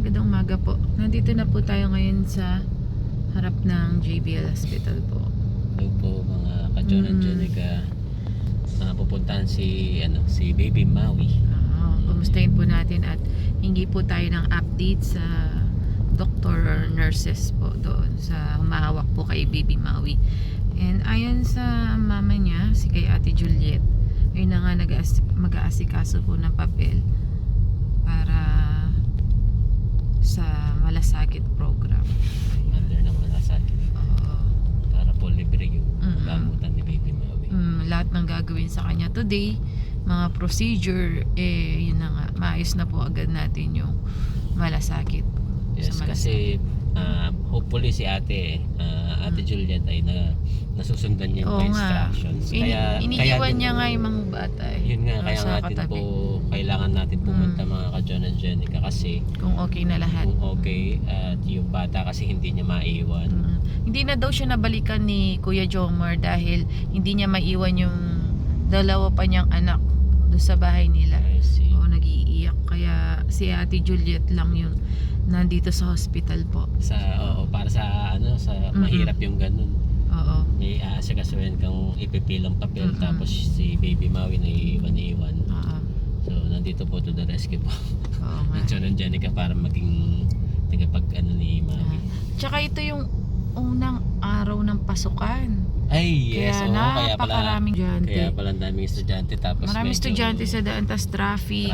Magandang umaga po. Nandito na po tayo ngayon sa harap ng JBL Hospital po. Hello po mga ka-John and Jenica. Pupuntahan si Baby Maui. Kumustahin po natin at hingi po tayo ng update sa doctor or nurses po doon sa humahawak po kay Baby Maui. And ayon sa mama niya, si kay Ate Juliet, ayun na nga mag-aasikaso po ng papel para sa malasakit program. Under ng malasakit. Para po libre yung gamutan ni Baby Maui. Lahat ng gagawin sa kanya today, mga procedure, yun na nga, maayos na po agad natin yung malasakit. Yes, kasi hopefully si Ate Juliet ay nasusundan niya yung instructions. Iniiwan niya nga yung mga bata. Yun nga, kaya natin po kailangan natin pumunta mga ka-John and Jenica kasi kung okay na lahat. Kung okay, at yung bata kasi hindi niya maiwan. Hindi na daw siya nabalikan ni Kuya Jomar dahil hindi niya maiwan yung dalawa pa niyang anak doon sa bahay nila. I see. Nag-iiyak. Kaya si Ate Juliet lang yung nandito sa hospital po. Para sa mahirap yung ganun. Oo. May asikasuhin kang ipipilang papel tapos si Baby Maui na iwan. So nandito po to the rescue po. Oo nga. Ng John and Jenica para maging tagapag ni Maui. Tsaka ito yung unang araw ng pasukan. Ay, yes. Kaya napakaraming estudyante. Kaya pala ang daming estudyante tapos maraming medyo estudyante sa daan, tas traffic.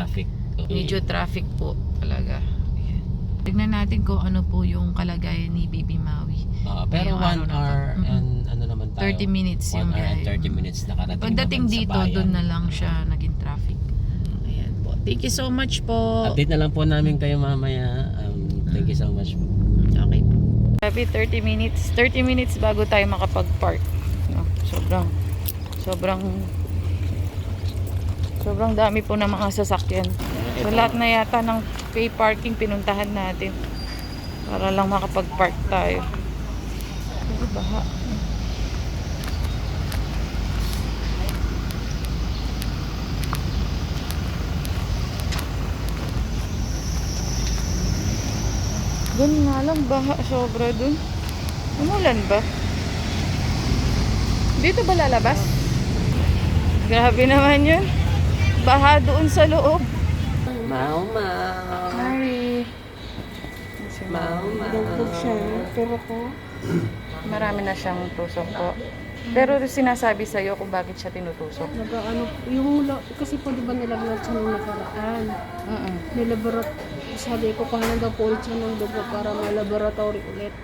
Medyo traffic po talaga. Ayan. Tignan natin kung ano po yung kalagayan ni Baby Maui. Pero 1 hour and ano naman tayo? 30 minutes yung 1 hour and biyahe. 30 minutes nakarating Pagdating naman dito, sa bayan. doon na lang siya naging traffic. Ayan po. Thank you so much po. Update na lang po namin kayo mamaya. Thank you so much po. Okay po. Sabi 30 minutes bago tayo makapag-park. No, sobrang dami po ng mga sasakyan. So lahat na yata ng pay parking pinuntahan natin para lang makapag-park tayo. Pero baha. Doon nga lang, baha sobra doon. Umulan ba? Dito ba lalabas? Grabe naman yun. Baha doon sa loob. Mau. Mari. Mau. Pero po, Marami na siyang tusok po. Pero sinasabi sa'yo kung bakit siya tinutusok. kasi po di ba nilagnat siya nung nakaraan. Sabi ko, kuhanan daw po ulit siya ng dugo para ma-laboratory ulit.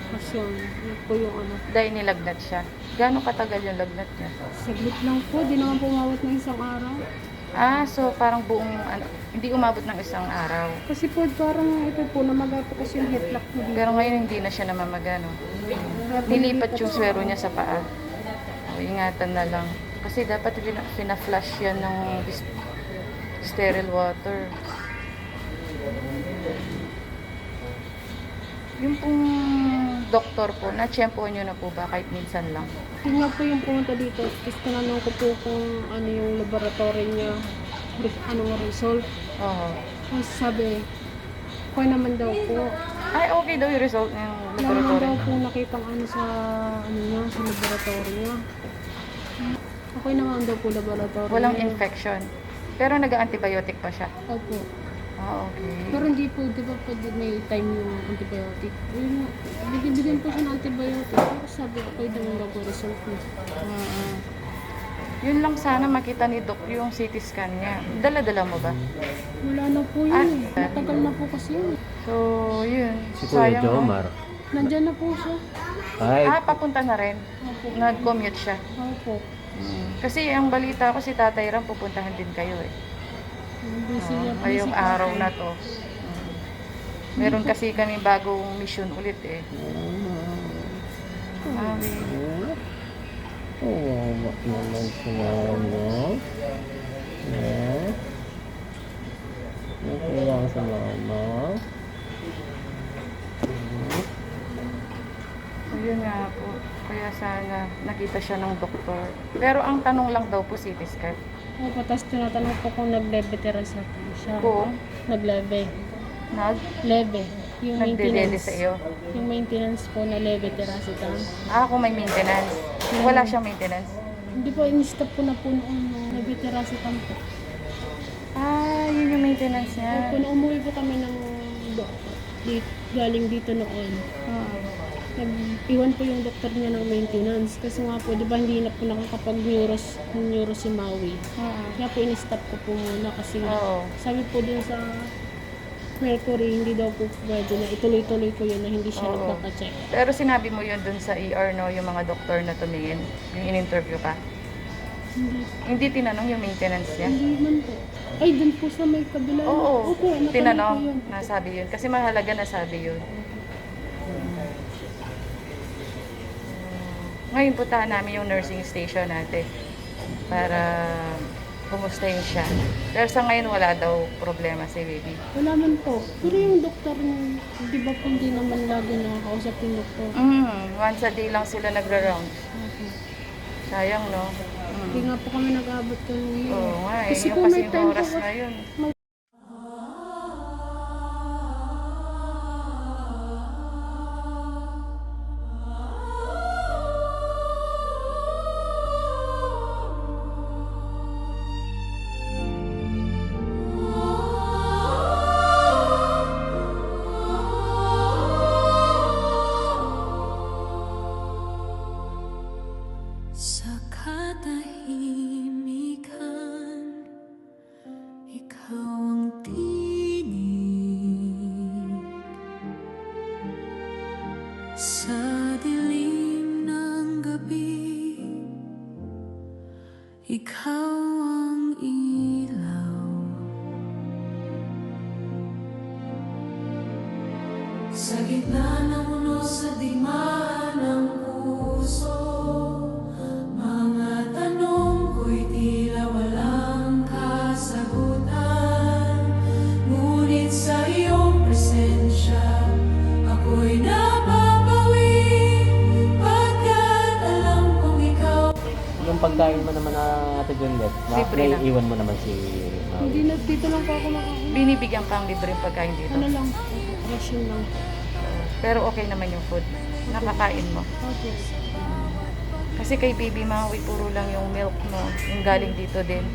Kasi yun po yung Dahil nilagnat siya. Gaano katagal yung lagnat niya? saglit lang po, di naman pumawat ng isang araw. So parang hindi umabot ng isang araw. Kasi po parang ito po, namaga po kasi yung headlock po dito. Pero ngayon hindi na siya namamaga, no? Nilipat yung swero niya sa paa. Ingatan na lang. Kasi dapat pina-flush yan ng sterile water. Yung pong doktor po, na-tsempohan nyo na po ba kahit minsan lang? Yun nga po yung pumunta dito, tapos tinanong ko po kung ano yung laboratory niya, anong result. Tapos sabi, okay naman daw po. Ay, okay daw yung result ng Wala naman laboratory. daw po nakitang sa sa laboratory niya. Okay naman daw po laboratory Walang niya. infection. Pero nag-antibiotic pa siya. Opo. Okay. Pero hindi po, di ba pwede may time yung antibiotic? Bigyan po siya ng antibiotic. Pero sabi, okay daw yung result niya. Yun lang sana makita ni Doc yung CT scan niya. Dala-dala mo ba? Wala na po yun. Matagal na po kasi yun. So, yun. Si Kuya Jomar. Nandyan na po siya. Papunta na rin. Opo. Nag-commute siya. Opo. Kasi ang balita ko si Tatay Ram pupuntahan din kayo eh. Ngayong araw na to. Meron kasi kami bagong mission ulit eh. Wak naman si Mama. Nakulang sa Mama. Ayun nga po. Kaya sana nakita siya ng doktor. Pero ang tanong lang daw po CT scan. Opo, tapos tinatanong ko kung naglebe siya. Kung? Naglebe. Leve. Yung Nagde-dede maintenance. sa iyo? Yung maintenance po na leve tiracetam. Kung may maintenance. Wala siyang maintenance. Hindi po, in-stop ko na po noon nung leve tiracetam po. Yun yung maintenance niya. Kung umuwi po kami ng galing dito noon, nag-iwan po yung doktor niya ng maintenance. Kasi nga po, di ba hindi na po nakakapag-neuro si Maui. Kaya po in-stop ko po muna kasi sabi po din sa Mercury, hindi daw po pwede na ituloy-tuloy ko yun na hindi siya nagpapa-check. Pero sinabi mo yun dun sa ER, no? Yung mga doktor na tumingin, yung in-interview ka. Hindi tinanong yung maintenance niya. Hindi man po. Ay, dun po sa may kabila. Oo, Opo, nakalagay po tinanong, yun. nasabi yun. Kasi mahalaga nasabi yun. Ngayon puntahan namin yung nursing station natin para kumustahin siya. Pero sa ngayon wala daw problema si baby. Wala man po. Pero yung doktor, di ba po hindi naman lagi nakakausap yung doktor? Once a day lang sila nagra-round. Sayang, no? Hindi nga po kami nag-abot kanina. Oo nga eh. Kasi Yung kung kasi may yung time oras po, na yun. Sa katahimikan, ikaw ang tinig. Sa dilim ng gabi, ikaw ang ilaw. Sa gitna ng unos at digmaan ng puso, mga tanong ko'y tila walang kasagutan. Ngunit sa iyong presensya, ako'y napapawi, pagkat alam kong ikaw. Yung pagkain mo naman na Ate Juliet, Libre lang. naiiwan mo naman si Hindi Maui. na, dito lang po ako makakain. Binibigyan kang libreng pagkain dito. Ano lang po, ration lang po. Pero okay naman yung food. Nakakain mo. Okay. Kasi kay baby Maui, puro lang yung milk mo. Yung galing dito din.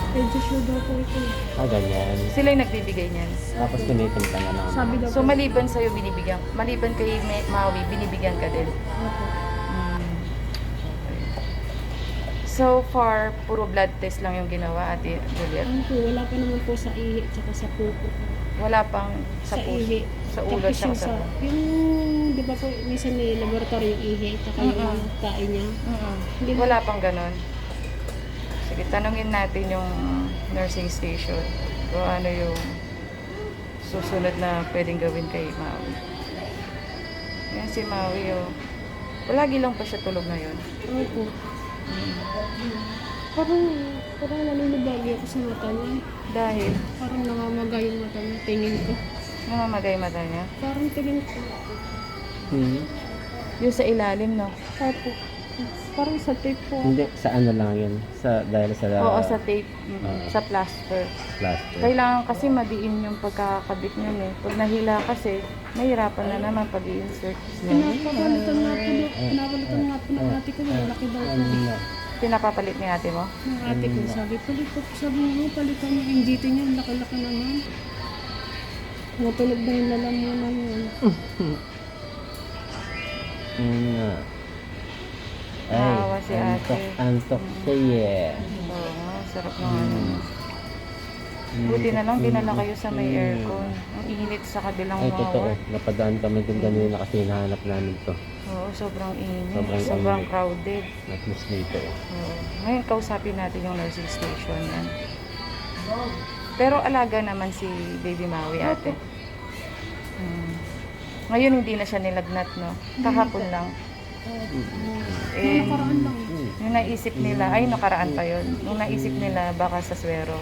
Medyo sure daw po ito. Ganyan. Sila yung nagbibigay niyan. Tapos tinitimpla na lang. Sabi daw So po. maliban sa'yo binibigyan, maliban kay Maui, binibigyan ka din. Opo. So far, puro blood test lang yung ginawa, Ate Juliet. Ano po, wala pa naman po sa ihi tsaka sa pupo. Wala pang sa puso, ihi. sa ulo, Tapos tsaka yung sa yung, di ba po, minsan may laboratory yung ihi, tsaka yung kain niya. Hindi na- Wala pang ganon. Sige, tanungin natin yung nursing station kung ano yung susunod na pwedeng gawin kay Maui. Yan si Maui, oh. Palagi lang pa siya tulog ngayon. Opo. Parang nanunubagi ako sa mata niya. Dahil Parang namamaga yung mata niya, tingin ko. namamagay mata niya. Parang tingin ko. Yung sa ilalim, no? Opo. Parang sa tape po. Hindi, sa ano lang yun. Dahil sa Oo, sa tape, Oo. sa plaster. plaster. Kailangan kasi madiin yung pagkakabit niyan eh. Pag nahila kasi, mahirapan na naman pag i-insert. Pinapalitan nga po doon. Pinapalitan nga po ng ate ko. Malaki daw po. Pinapapalit ni ate mo? Ng ate ko. Sabi mo, palitan mo yung dito niya. Laki-laki naman. Natulog na yung lalamunan yun. Naawa si ate. Antok siya. Oo nga, sarap ng ano. Buti na lang, dinala kayo sa may aircon. Ang init sa kabilang Ay, totoo. ward. Napadaan kami din kanina kasi hinahanap namin to. Oo, sobrang init. Sobrang Sobrang init. crowded. At least dito. Oo. Ngayon, kausapin natin yung nursing station yan. Pero alaga naman si Baby Maui, ate. Ngayon, hindi na siya nilagnat, no? Kahapon lang. Eh, Nakaraan lang. yung naisip nila, ay nakaraan pa yun. Yung naisip nila, baka sa swero.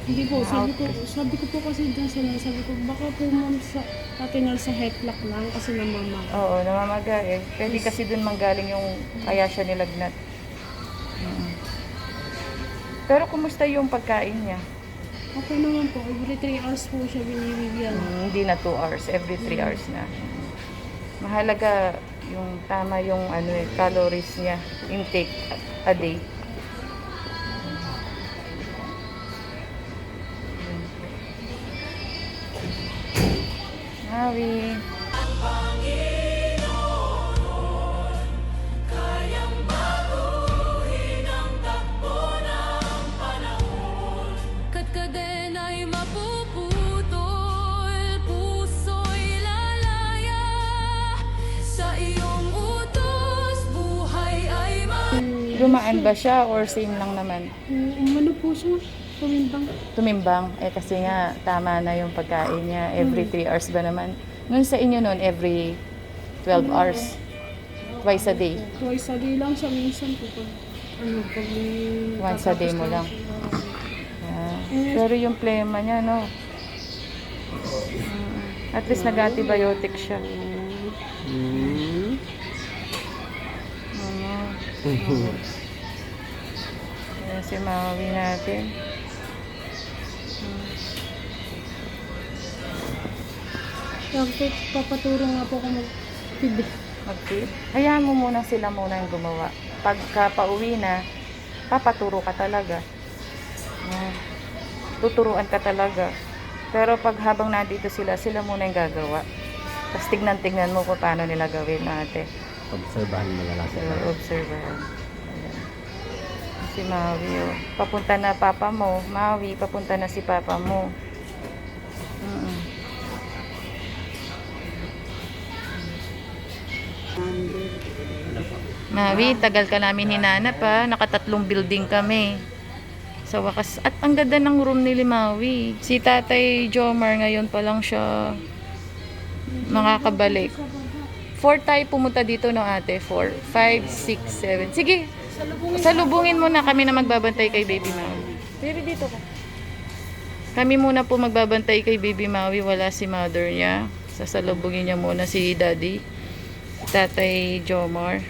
Hindi po, sabi ko po kasi dyan sila, sabi ko, baka po ma'am sa tatinal sa headlock lang kasi namamaga. Oo, namamaga eh. Pwede kasi dun manggaling yung kaya siya nilagnat. Pero kumusta yung pagkain niya? Okay naman po, every 3 hours po siya binibigyan. Hindi na 2 hours, every 3 hours na. Mahalaga yung tama yung calories niya, intake a day. Maui. Katkadena'y mapuputol, puso'y lalaya. Sa iyong utos, buhay ay Dumaan ba siya or same lang naman? Umano po siya, tumimbang. Tumimbang. Kasi nga, tama na yung pagkain niya. Every 3 hours ba naman? Nung sa inyo nun, every 12 hours. Twice a day. Twice a day lang siya minsan po. Pag may Once a day mo lang. Pero yung plema niya, no? At least nag-antibiotic siya. Ayan si Maui natin. Tapos papaturo nga po ako mag-feed. Mag-feed. Hayaan mo muna sila muna yung gumawa. Pagka pauwi na, papaturo ka talaga. Tuturuan ka talaga. Pero pag habang nandito sila, sila muna yung gagawa. Tapos tignan mo kung paano nila gawin ate. Obserbahan mo na lang So, sila. observer. Ayan. Si Maui, oh. Papunta na papa mo. Maui, papunta na si papa mo. Maui, tagal ka namin hinanap ha. Nakatatlong building kami. Sa wakas. At ang ganda ng room ni Maui. Si Tatay Jomar ngayon pa lang siya makakabalik. 4 tayo pumunta dito no ate. 4, 5, 6, 7. Sige, salubungin mo na kami na magbabantay kay Baby Maui. Pero dito ka. Kami muna po magbabantay kay Baby Maui. Wala si mother niya. Sasalubungin niya muna si Daddy. Tatay Jomar.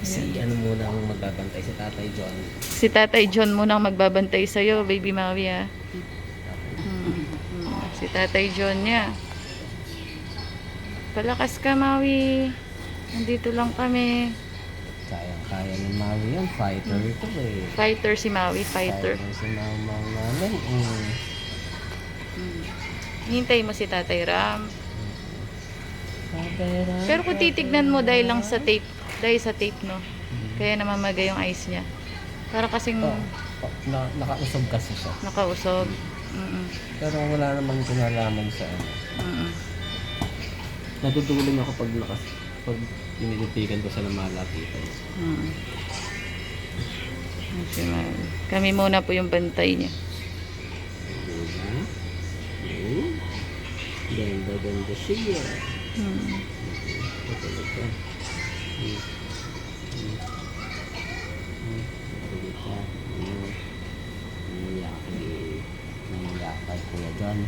Si ano muna ang magbabantay, si Tatay John. Si Tatay John muna ang magbabantay sa'yo, Baby Maui ha. Si Tatay John niya. Palakas ka, Maui. Nandito lang kami. Kaya ni Maui yan, fighter ito eh. Fighter si Maui, fighter. Si Mama namin. Hintay mo si Tatay Ram. Tatay Ram. Pero kung titignan mo dahil lang sa tape, no? Kaya namamagay yung eyes niya. Para kasing Nakausog kasi siya. nakausog. Pero wala namang kinalaman sa ano. Naduduling ako pag inilitikan ko sa namalapitan. Si Maui. Kami muna po yung bantay niya. Ganda siya. Nangyakay Kuya John.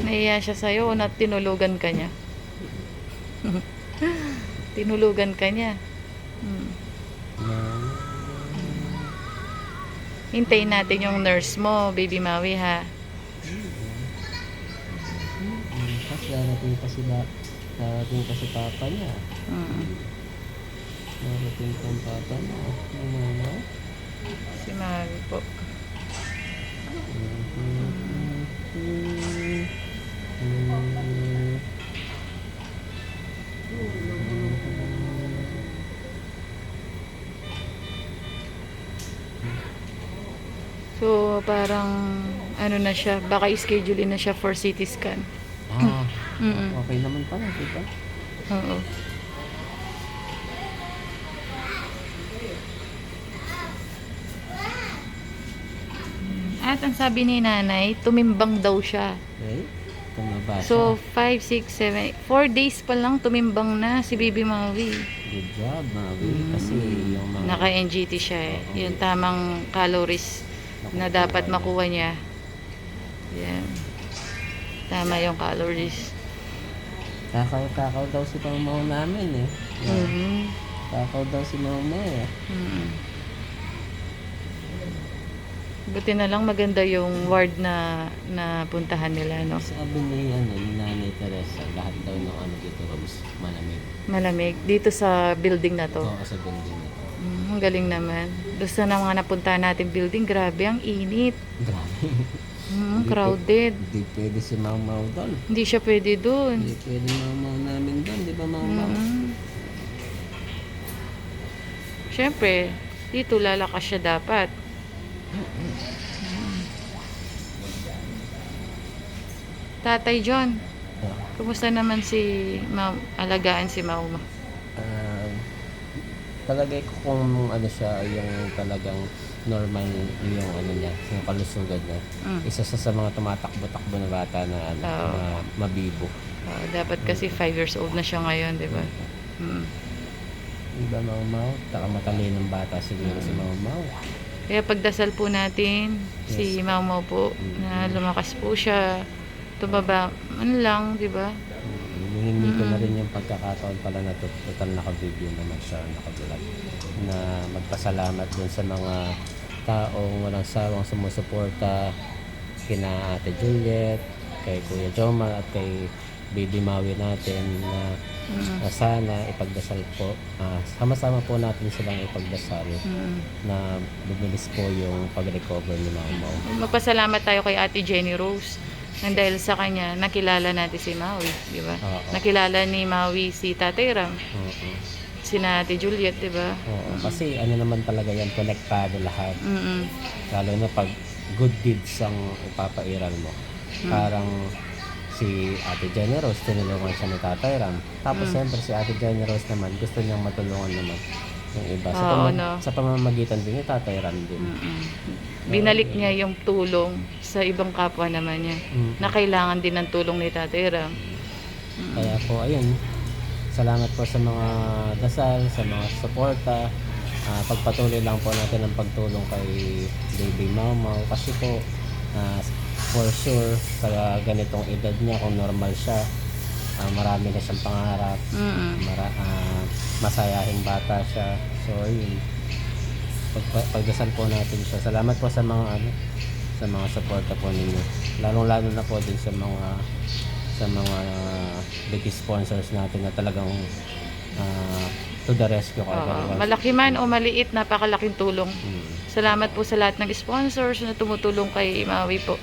Naiya siya sa'yo na tinulugan ka niya. Tinulugan ka niya. Hintayin natin yung nurse mo, Baby Maui ha. Tapos darating pa si papa niya. Darating pa ang papa niya. Ano? Si Maui po. So, parang ano na siya, baka i-schedule na siya for CT scan. Okay naman pala, diba? Oo. At ang sabi ni nanay, tumimbang daw siya. Okay? Tumaba siya. So, 5, 6, 7, 4 days pa lang tumimbang na si Baby Maui. Good job, Maui. Kasi yung mga... Naka-NGT siya eh. Yung tamang calories na dapat makuha niya. Yan. Tama yung calories. Takaw daw si mama namin eh. Takaw daw si mama eh. Buti na lang maganda yung ward na puntahan nila, no? Sabi ni, ni Nanay Teresa, lahat daw ng dito rooms, malamig. Malamig. Dito sa building na to. Oo, sa building na to. Ang galing naman. Doon sa mga napuntahan natin building, grabe, ang init. Grabe. Crowded. Hindi pwede si Mau Mau doon. Hindi siya pwede doon. Hindi pwede Mau Mau namin doon, di ba Mau Mau? Siyempre, dito lalakas siya dapat. Tatay John, kumusta naman si alagaan si Mauma? Palagay ko kung siya, yung talagang normal yung niya, yung kalusugan niya. Isa sa mga tumatakbo-takbo na bata na, na mabibo. Dapat kasi 5 years old na siya ngayon, di ba? Diba Mau Mau? Taka matalinong bata siguro si Mau Mau. Kaya pagdasal po natin si Mauma po na lumakas po siya. Tumaba, lang, di ba? Hindi ko na rin yung pagkakataon pala na total naka-video naman siya, naka-vlog, na magpasalamat dun sa mga taong walang sawang sumusuporta kina Ate Juliet, kay Kuya Jomar at kay Baby Maui natin na sana ipagdasal po, sama-sama po natin silang ipagdasal na bumilis po yung pag-recover ni Mau Mau. Magpasalamat tayo kay Ate Jenny Rose. And dahil sa kanya, nakilala natin si Maui, di ba? Nakilala ni Maui si Tatay Ram, si Ate Juliet, di ba? Kasi naman talaga yan, konektado lahat. Lalo na pag good deeds ang ipapairal mo. Parang si Ate Jenny Rose, tinulungan siya ni Tatay Ram. Tapos siyempre si Ate Jenny Rose naman, gusto niyang matulungan naman yung iba. Sa pamamagitan din ni Tatay Ram din. Binalik niya yung tulong sa ibang kapwa naman niya na kailangan din ng tulong ni Tatay Ram. Kaya po, ayun, salamat po sa mga dasal, sa mga suporta. Pagpatuloy lang po natin ang pagtulong kay Baby Mau Mau kasi po, for sure, sa ganitong edad niya, kung normal siya, marami na siyang pangarap, masayahing bata siya. So, ayun, pagdasal po natin siya. Salamat po sa mga sa mga suporta po ninyo. Lalong-lalo na po din sa mga big sponsors natin na talagang to the rescue. Malaki man o maliit, napakalaking tulong. Salamat po sa lahat ng sponsors na tumutulong kay Maui po.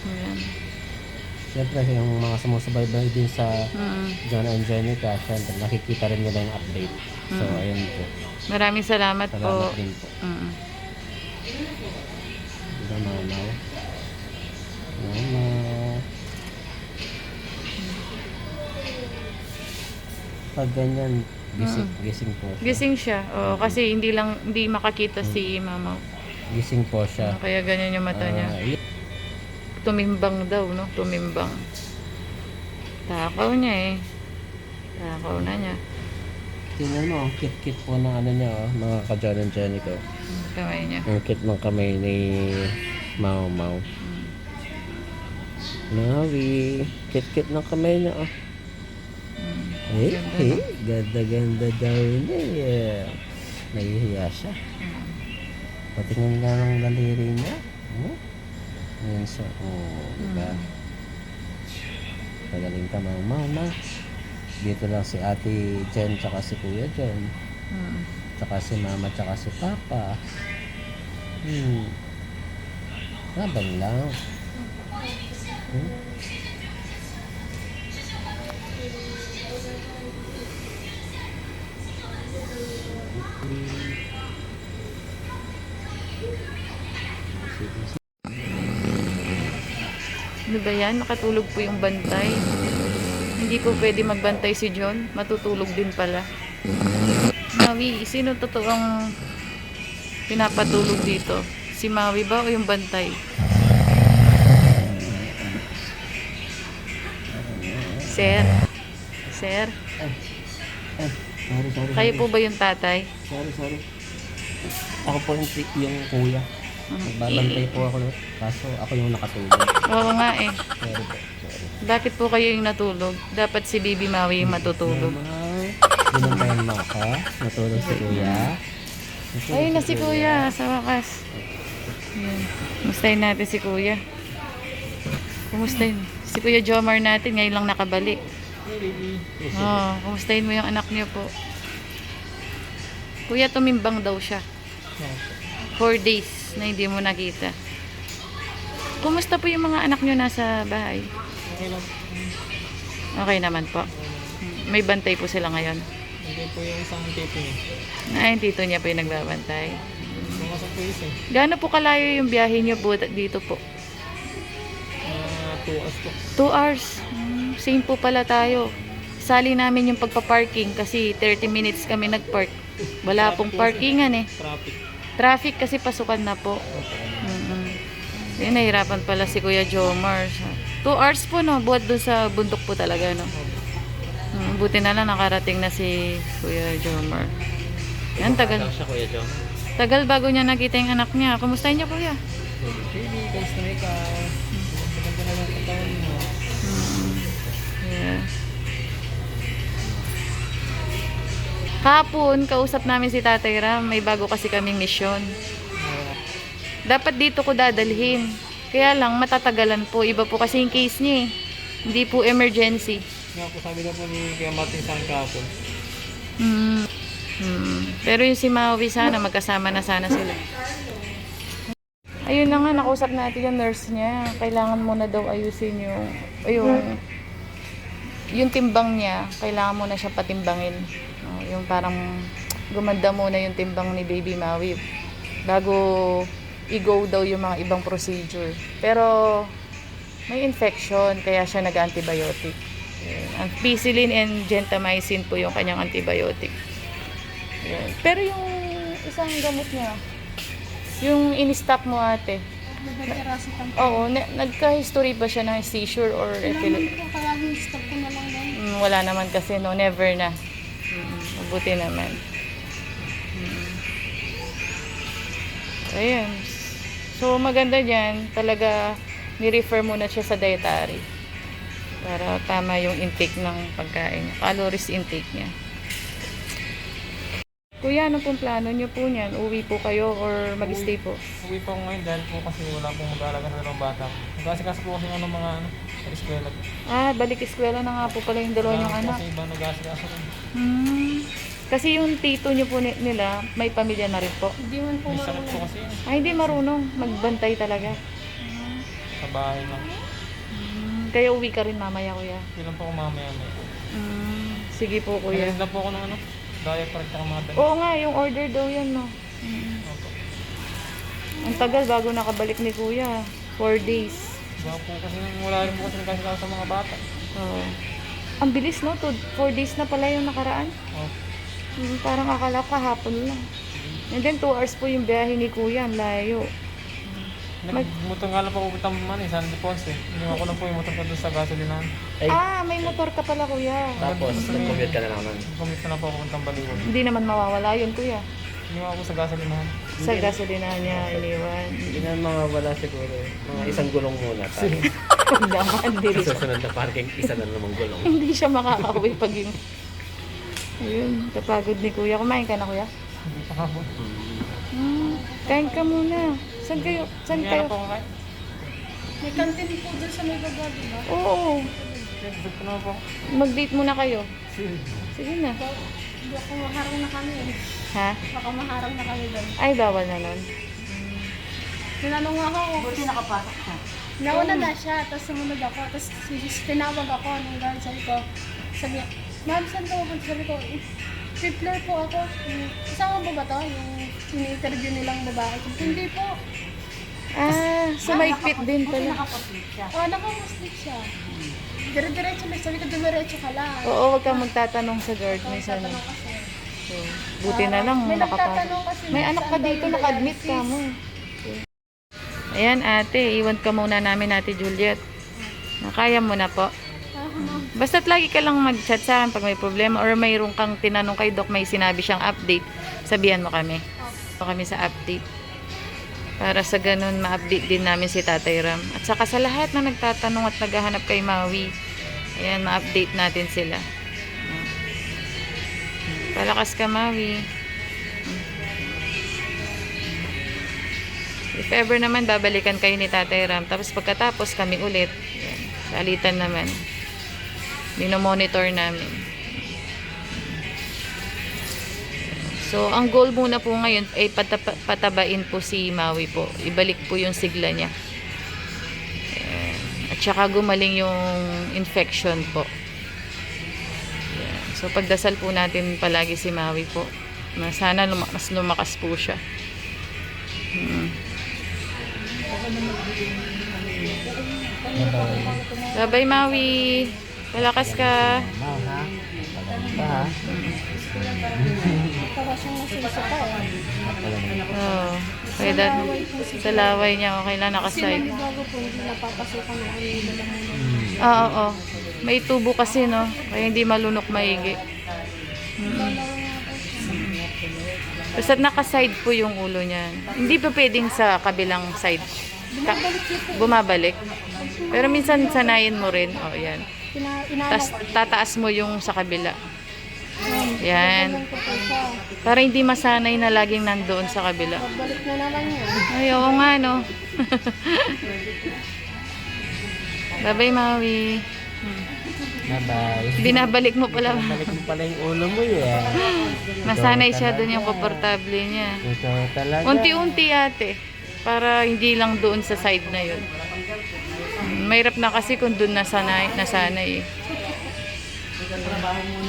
Ayan. Siyempre yung mga sumusubaybay din sa John and Jenica, siyempre nakikita rin nila yung update. So ayun po. Maraming salamat po. Salamat din po. Diba Mau Mau? Mau Mau. Pag ganyan, gising po siya. Gising siya. Kasi hindi makakita si Mama. Gising po siya. Kaya ganyan yung mata niya. Tumimbang daw, no? Tumimbang. Takaw niya eh. Takaw na niya. Tingnan mo, ang kit-kit po ng niya, mga ka-John and Jenica. Kamay niya. Ang kit ng kamay ni Mau Mau. Maui, kit-kit ng kamay niya, ganda-ganda daw niya. Nahihiya siya. Patingin nga ng daliri niya. Ayan siya. Diba? Pagaling ka Mau Mau na. Dito lang si Ate Jen tsaka si Kuya John. Tsaka si Mama tsaka si Papa. Laban lang. Ano ba yan? Nakatulog po yung bantay. Hindi po pwede magbantay si John. Matutulog din pala. Maui, sino totoong pinapatulog dito? Si Maui ba o yung bantay? Sir? Sir? Sorry. Kayo po ba yung tatay? Sorry. Ako po yung kuya. Nagbabantay po ako. Kaso ako yung nakatulog. Oo nga eh. Sorry. Bakit po kayo yung natulog? Dapat si Baby Maui yung matutulog. Binantayan mo ako. Natulog si kuya. Ayun na si kuya sa wakas. Ayan. Kumustahin natin si Kuya. Kumustahin. Si Kuya Jomar natin, ngayon lang nakabalik. Oh, kumustahin mo yung anak niyo po. Kuya, tumimbang daw siya. 4 days na hindi mo nakita. Kumusta po yung mga anak niyo nasa bahay? Okay naman po. May bantay po sila ngayon. Hindi po yung isang tito niya. Ay, tito niya po yung nagbabantay. Pumasok po isa eh. Gaano po kalayo yung biyahe niyo po dito po? 2 hours po. 2 hours. Same po pala tayo. Sali namin yung pagpa-parking kasi 30 minutes kami nag-park. Wala pong parkingan eh. Traffic. Traffic kasi pasukan na po. Yun, nahirapan pala si Kuya Jomar. 2 hours po no, buhat doon sa bundok po talaga no. Buti na lang nakarating na si Kuya Jomar. Yan, tagal. Siya, Kuya Jom. Tagal bago niya nakita yung anak niya. Kumustahin niyo Kuya? Baby, guys na ikaw. Maganda naman ang katawan mo. Yeah. Kahapon, kausap namin si Tatay Ram. May bago kasi kaming misyon. Dapat dito ko dadalhin. Kaya lang, matatagalan po. Iba po kasi yung case niya eh. Hindi po emergency. Nga po, sabi na po ni Kuya Martin sa kahapon. Pero yung si Maui sana, magkasama na sana sila. Ayun na nga, nakausap natin yung nurse niya. Kailangan mo na daw ayusin yung timbang niya. Kailangan mo na siya patimbangin. Yung parang gumanda muna yung timbang ni Baby Maui bago i-go daw yung mga ibang procedure. Pero may infection, kaya siya nag-antibiotic. Ampicillin and gentamicin po yung kanyang antibiotic. Yan. Pero yung isang gamot niya, yung in-stop mo ate, Nagkakarasit oo, nagka-history ba siya ng seizure or epilepsy? po, kaya stop ko na lang yan. Wala naman kasi no, never na. Mabuti naman. Ayan. So maganda dyan, talaga ni-refer muna siya sa dietary para tama yung intake ng pagkain, calories intake niya. Kuya, ano pong plano niyo po niyan? Uwi po kayo or mag-stay po? Uwi po ako ngayon dahil po kasi wala pong mag-aalaga sa dalawang bata. Nag-asikaso po kasi ng mga sa eskwela. Balik eskwela na nga po pala yung dalawa niyong anak. Kasi iba nag-asikaso rin. Kasi yung tito niyo po nila, may pamilya na rin po. Hindi man po May sakit po kasi yun. Ay, hindi marunong. Magbantay talaga. Sa bahay lang. Kaya uwi ka rin mamaya, kuya. Hindi lang po ako mamaya-maya. Sige po, kuya. Nag-end lang po ako ng diet para sa mga damit. Oo nga, yung order daw yan, no? Opo. Ang tagal bago nakabalik ni kuya. 4 days. Diba po kasi wala rin po kasi nagkasikaso sa mga bata. Oo. Ang bilis, no? 4 days na pala yung nakaraan. Opo. Parang akala ko kahapon lang. And then 2 hours po yung biyahe ni kuya. Ang layo. Nagmotor nga lang po pupunta man San Ponce. Iniwan ko lang po yung motor ko doon sa gasolinahan. Ay, May motor ka pala, kuya. tapos, nag-commute ka na naman. Commute na po ako pupuntang Baliwog. Hindi naman mawawala yun, kuya. Iniwan ko sa gasolinahan. Sa gasolinahan niya iniwan. Hindi na mga wala siguro. Mga isang gulong muna. Tapos, Hindi naman, hindi sa susunod na parking, isa na namang gulong. Hindi siya makakauwi pag yung... Ayun, kapagod ni kuya. Kumain ka na, kuya? Hindi pa ako. Kain ka muna. Saan kayo? Saan Hindi kayo? na po ako kain. May kantin po dyan sa may baba, di ba? Oo. Busog ko na po. Mag-date muna kayo. Sige na. Baka maharang na kami eh. Ha? Baka maharang na kami doon. Ay, bawal na nun. Tinanong ako. Buti nakapasok siya. Nauna na siya, tapos sumunod ako. Tapos tinawag ako nung gano'n. Sabi niya, ma'am, saan ka pupunta? Sabi ko, fifth floor po ako. Kasama mo ba to? Yung ini-interview nilang babae. Sabi ko, hindi po. So maigpit din pala. Nakamuslit siya. Dire-diretso lang. Sabi ko, dumiretso ka lang. Oo, wag kang magtatanong sa guard. May sana. Tatanong kasi. So, buti na lang May nakapasok. nagtatanong kasi. May anak ka saan dito, daw yung naka-admit ka dialysis. mo. Ayan ate, iwan ka muna namin ate Juliet. Nakaya mo na po. Basta't lagi ka lang mag-chat sa akin pag may problema or mayroon kang tinanong kay Doc, may sinabi siyang update, sabihan mo kami. So kami sa update. Para sa ganun, ma-update din namin si Tatay Ram. At saka sa lahat na nagtatanong at naghahanap kay Maui, ayan, ma-update natin sila. Palakas ka, Maui. If ever naman, babalikan kayo ni Tatay Ram. Tapos pagkatapos, kami ulit. Yan. Salitan naman. Minomonitor namin. So, ang goal muna po ngayon ay patabain po si Maui po. Ibalik po yung sigla niya. Ayan. At saka gumaling yung infection po. Ayan. So, pagdasal po natin palagi si Maui po. Na sana mas lumakas po siya. Bye-bye, Maui. Palakas ka. Mau ha? Paganda ha? Para siyang nasusuka. Oh. Kaya sa laway niya, okay lang nakaside. Bago po, hindi napapasukan ng ano yung lalamunan. Oo. May tubo kasi, no? Kaya hindi malunok maigi. Basta nakaside po yung ulo niya. Hindi pa pwedeng sa kabilang side. Bumabalik. Pero minsan sanayin mo rin. O, yan. Tas, tataas mo yung sa kabila. Yan. Ko po siya. Para hindi masanay na laging nandoon sa kabila. Balik na naman yun. Ay, oo nga, no? Bye-bye, Maui. Bye-bye. Binabalik mo pala. Balik mo pala yung ulo mo yan. Nasanay siya doon yung komportable niya. Ito talaga. Unti-unti ate. Para hindi lang doon sa side na yun. Mahirap na kasi kung doon nasanay eh.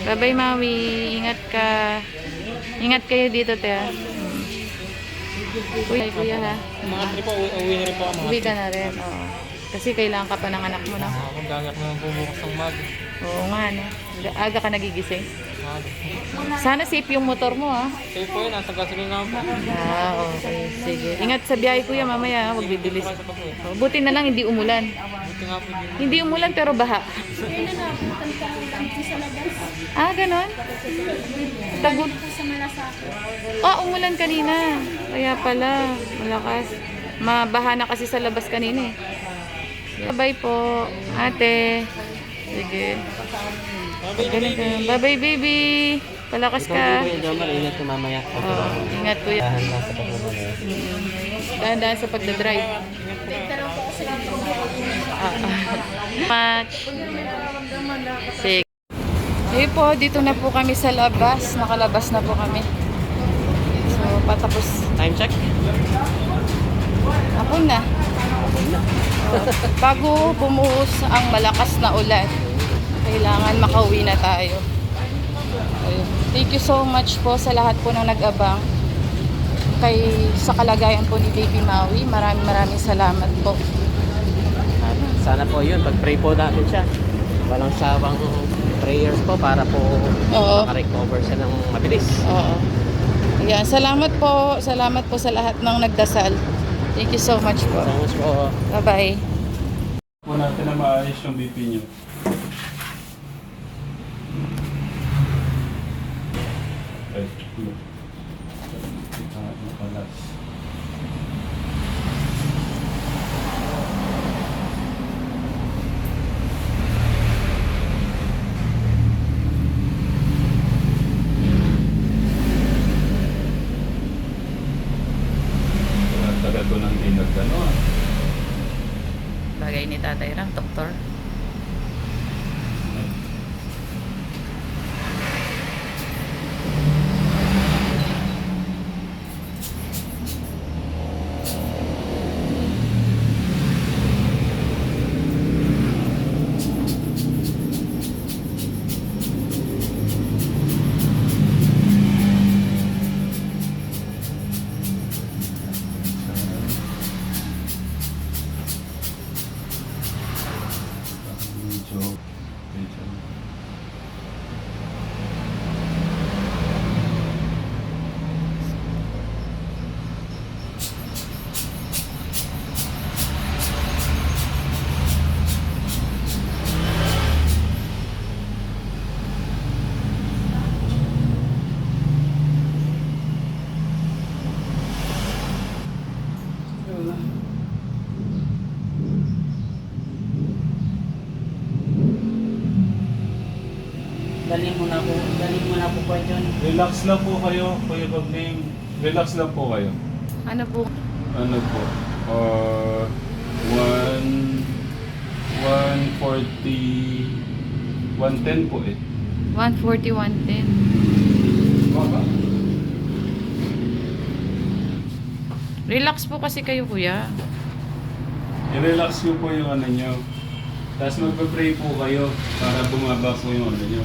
Bye-bye, Maui. Ingat ka. Ingat kayo dito, Tia. Uy, kuya ha. Mga trip po, uwi na rin po ako mga Uwi ka na rin. Oo. Kasi kailangan ka pa ng anak mo na. Magagak na po bukas ng mag. Oo nga, no? Aga ka nagigising. Sana safe yung motor mo, ha? Safe po yun, nasa gasolina nga po. Okay. Sige. Ingat sa biyahe, kuya, mamaya, ha? Huwag bibilis. Oh, buti na lang, hindi umulan. Buti nga po din. Hindi umulan, pero baha. Kailan na, puntan ka sa labas. Ah, ganon? Tagod. Sa Malasake. Oh, umulan kanina. Kaya pala, malakas. Mabaha na kasi sa labas kanina eh. Bye po, ate. Sige. Bye-bye, baby. Palakas ka. Kuya Jomar, ingat ka mamaya. Oh, ingat kuya. Dahan lang sa pagmumuli. Dahan-dahan sa pagdadrive. Much. Sige. Okay po, dito na po kami sa labas. Nakalabas na po kami. So, patapos. Time check? Ako na. Bago bumuhos ang malakas na ulan, kailangan makauwi na tayo. Ayun. Thank you so much po sa lahat po ng nag-abang sa kalagayan po ni Baby Maui. Maraming salamat po. Sana po yun, pag-pray po natin siya. Walang sawang prayers po para po Oo. makarecover siya ng mabilis. Oo. Ayan, salamat po. Salamat po sa lahat ng nagdasal. Thank you so much po. Salamat po. Bye-bye. po natin na maayos yung BP nyo. Ay, nakalas. Tagal ko nang di nagganon. Bagay ni Tatay Ram, doktor. Medyo. Galing mo na po Kuya John. Relax lang po kayo, Kuya Bagning. Relax lang po kayo. Ano po? Ano po? 110 po eh. 140, 110. Relax po kasi kayo, kuya. I-relax nyo po yung ano nyo. Tapos magpa-pray po kayo para bumaba po yung ano nyo.